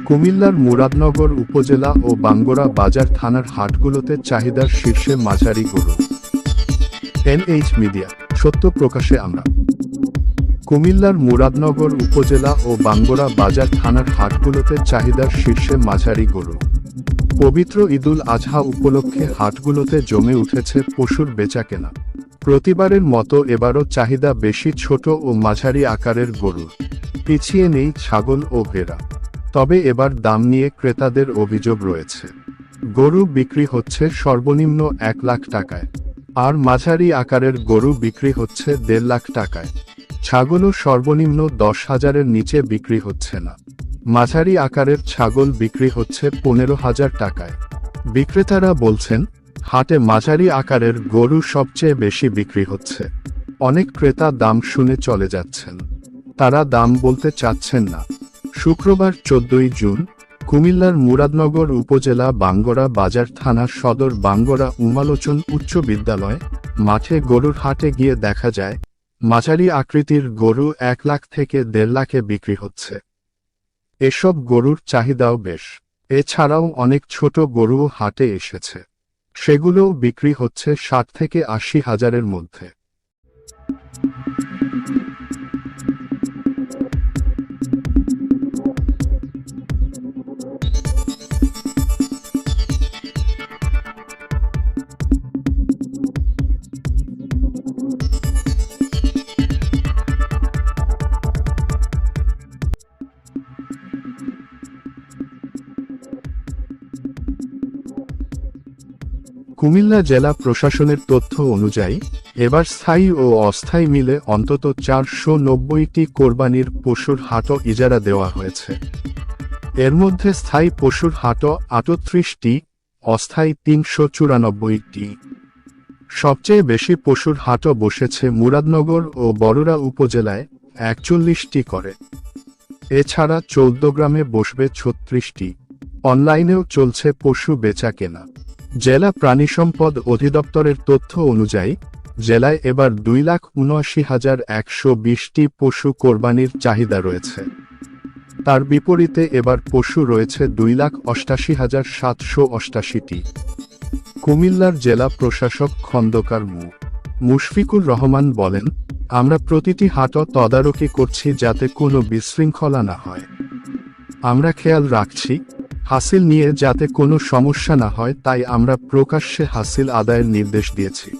কুমিল্লার মুরাদনগর উপজেলা ও বাঙ্গরা বাজার থানার হাটগুলোতে চাহিদার শীর্ষে মাঝারি গরু। এনএইচ মিডিয়া, সত্য প্রকাশে আমরা। কুমিল্লার মুরাদনগর উপজেলা ও বাঙ্গরা বাজার থানার হাটগুলোতে চাহিদার শীর্ষে মাঝারি গরু। পবিত্র ঈদুল আজহা উপলক্ষে হাটগুলোতে জমে উঠেছে পশুর বেচাকেনা। প্রতিবারের মতো এবারও চাহিদা বেশি ছোট ও মাঝারি আকারের গরুর। পিছিয়ে নেই ছাগল ও ভেড়া। তবে এবার দাম নিয়ে ক্রেতাদের অভিযোগ রয়েছে। গরু বিক্রি হচ্ছে সর্বনিম্ন 1 লাখ টাকায়, আর মাঝারি আকারের গরু বিক্রি হচ্ছে 1.5 লাখ টাকায়। ছাগলও সর্বনিম্ন 10,000-এর নিচে বিক্রি হচ্ছে না। মাঝারি আকারের ছাগল বিক্রি হচ্ছে 15,000 টাকায়। বিক্রেতারা বলছেন, হাটে মাঝারি আকারের গরু সবচেয়ে বেশি বিক্রি হচ্ছে। অনেক ক্রেতা দাম শুনে চলে যাচ্ছেন, তারা দাম বলতে চাচ্ছেন না। শুক্রবার 14 জুন কুমিল্লার মুরাদনগর উপজেলা বাঙ্গরা বাজার থানা সদর বাঙ্গরা উমালোচন উচ্চ বিদ্যালয় মাঠে গরুর হাটে গিয়ে দেখা যায়, মাঝারি আকৃতির গরু 1 লাখ থেকে 1.5 লাখে বিক্রি হচ্ছে। এসব গরুর চাহিদাও বেশ। এছাড়াও অনেক ছোট গরুও হাটে এসেছে, সেগুলোও বিক্রি হচ্ছে 60 থেকে 80 হাজারের মধ্যে। কুমিল্লা জেলা প্রশাসনের তথ্য অনুযায়ী এবার স্থায়ী ও অস্থায়ী মিলে অন্তত 490টি কোরবানির পশুর হাটও ইজারা দেওয়া হয়েছে। এর মধ্যে স্থায়ী পশুর হাটও 38টি, অস্থায়ী 394টি। সবচেয়ে বেশি পশুর হাটও বসেছে মুরাদনগর ও বরুড়া উপজেলায়, 41টি করে। এছাড়া 14 গ্রামে বসবে 36টি। অনলাইনেও চলছে পশু বেচা কেনা। জেলা প্রাণিসম্পদ অধিদপ্তরের তথ্য অনুযায়ী জেলায় এবার 2,79,120টি পশু কোরবানির চাহিদা রয়েছে। তার বিপরীতে এবার পশু রয়েছে 2,88,788টি। কুমিল্লার জেলা প্রশাসক খন্দকার মুশফিকুর রহমান বলেন, আমরা প্রতিটি হাটও তদারকি করছি যাতে কোনো বিশৃঙ্খলা না হয়। আমরা খেয়াল রাখছি হাসিল নিয়ে যাতে কোনো সমস্যা না হয়, তাই আমরা প্রকাশ্যে হাসিল আদায়ের নির্দেশ দিয়েছি।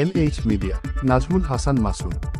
NH media, Nazmul Hasan Masum.